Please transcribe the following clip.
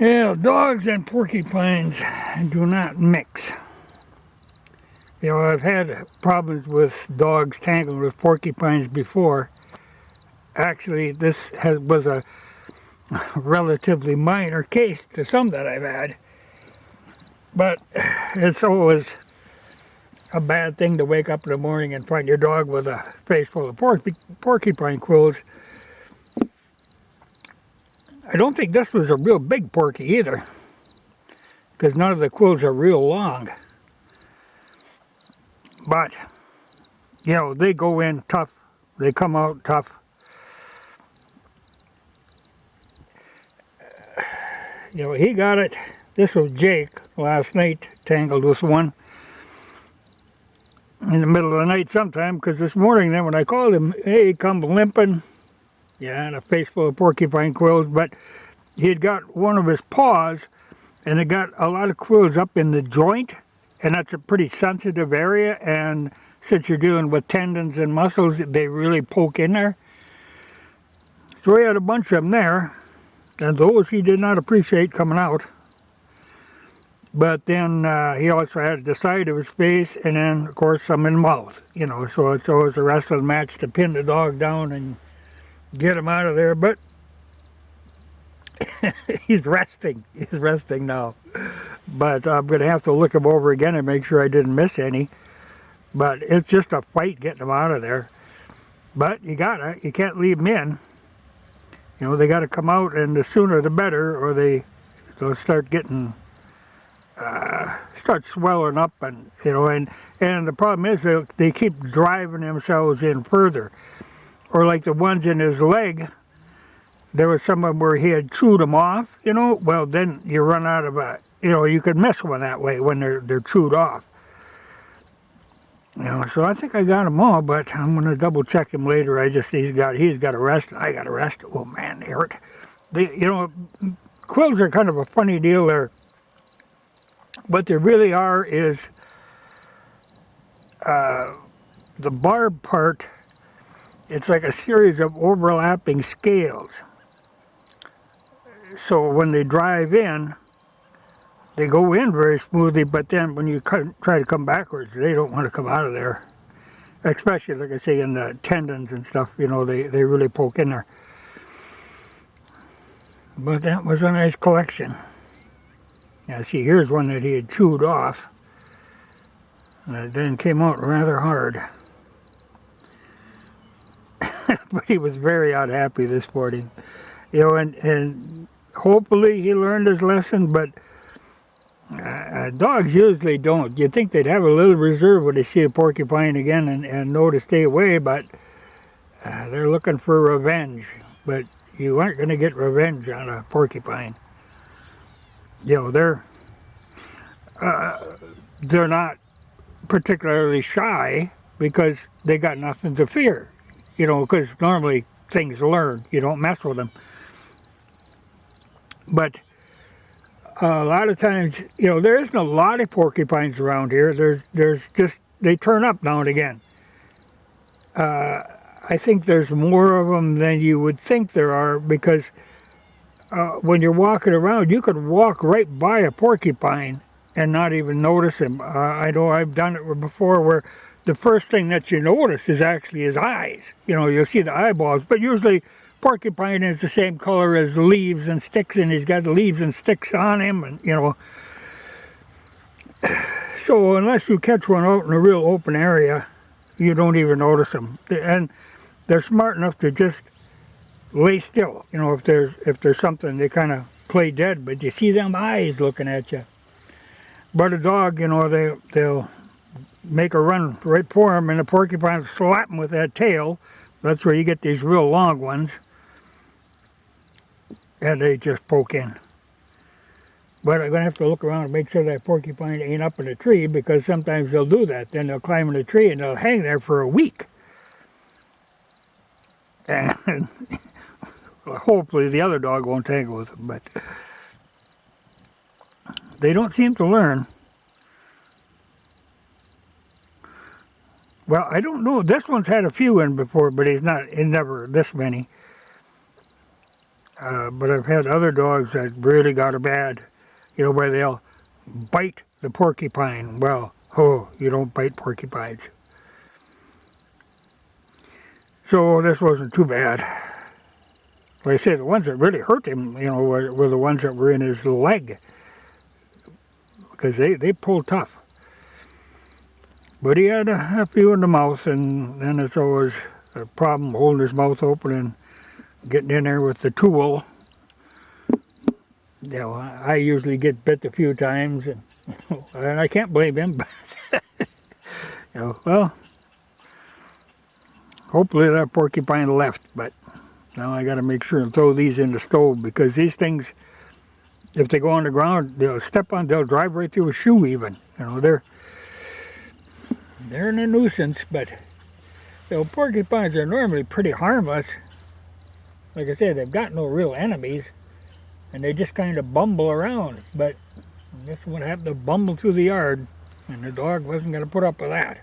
Yeah, dogs and porcupines do not mix. You know, I've had problems with dogs tangled with porcupines before. Actually, was a relatively minor case to some that I've had. But it's always a bad thing to wake up in the morning and find your dog with a face full of porcupine quills. I don't think this was a real big porky either, because none of the quills are real long. But, you know, they go in tough, they come out tough. You know, he got it. This was Jake last night, tangled with one in the middle of the night sometime, because this morning then when I called him, hey, he come limping. Yeah, and a face full of porcupine quills, but he had got one of his paws, and it got a lot of quills up in the joint, and that's a pretty sensitive area, and since you're dealing with tendons and muscles, they really poke in there. So he had a bunch of them there, and those he did not appreciate coming out. But then he also had the side of his face, and then, of course, some in the mouth. You know, so it's always a wrestling match to pin the dog down and get him out of there. But he's resting. He's resting now. But I'm going to have to look him over again and make sure I didn't miss any. But it's just a fight getting him out of there. But you can't leave them in. You know, they got to come out, and the sooner the better, or they'll start getting... start swelling up, and you know, and the problem is they keep driving themselves in further. Or like the ones in his leg, there was some of them where he had chewed them off, you know. Well, then you run out of you could miss one that way when they're chewed off. You know, so I think I got them all, but I'm gonna double check him later. He's got a rest, and I got a rest. Oh man, they hurt. Quills are kind of a funny deal there. What they really are is the barb part, it's like a series of overlapping scales. So when they drive in, they go in very smoothly, but then when you try to come backwards, they don't want to come out of there. Especially, like I say, in the tendons and stuff, you know, they really poke in there. But that was a nice collection. Now see, here's one that he had chewed off, and it then came out rather hard. But he was very unhappy this morning. You know, and hopefully he learned his lesson, but dogs usually don't. You'd think they'd have a little reserve when they see a porcupine again and know to stay away, but they're looking for revenge. But you aren't going to get revenge on a porcupine. You know, they're not particularly shy because they got nothing to fear. You know, because normally things learn. You don't mess with them. But a lot of times, you know, there isn't a lot of porcupines around here. There's just, they turn up now and again. I think there's more of them than you would think there are, because when you're walking around, you could walk right by a porcupine and not even notice him. I know I've done it before where the first thing that you notice is actually his eyes. You know, you'll see the eyeballs, but usually porcupine is the same color as leaves and sticks, and he's got leaves and sticks on him, and you know. So unless you catch one out in a real open area, you don't even notice them. And they're smart enough to just lay still. You know, if there's something, they kind of play dead, but you see them eyes looking at you. But a dog, you know, they'll make a run right for him, and the porcupine will slap him with that tail. That's where you get these real long ones, and they just poke in. But I'm going to have to look around and make sure that porcupine ain't up in a tree, because sometimes they'll do that. Then they'll climb in a tree and they'll hang there for a week. And hopefully the other dog won't tangle with them, but they don't seem to learn. Well, I don't know. This one's had a few in before, but he's never this many. But I've had other dogs that really got a bad, where they'll bite the porcupine. Well, oh, you don't bite porcupines. So this wasn't too bad. Like I said, the ones that really hurt him, were the ones that were in his leg. Because they pulled tough. But he had a few in the mouth, and then it's always a problem holding his mouth open and getting in there with the tool. I usually get bit a few times, and I can't blame him. Well, hopefully that porcupine left, but now I got to make sure and throw these in the stove, because these things, if they go on the ground, they'll drive right through a shoe even. They're a nuisance, but porcupines are normally pretty harmless. Like I said, they've got no real enemies, and they just kind of bumble around. But this one happened to bumble through the yard, and the dog wasn't going to put up with that.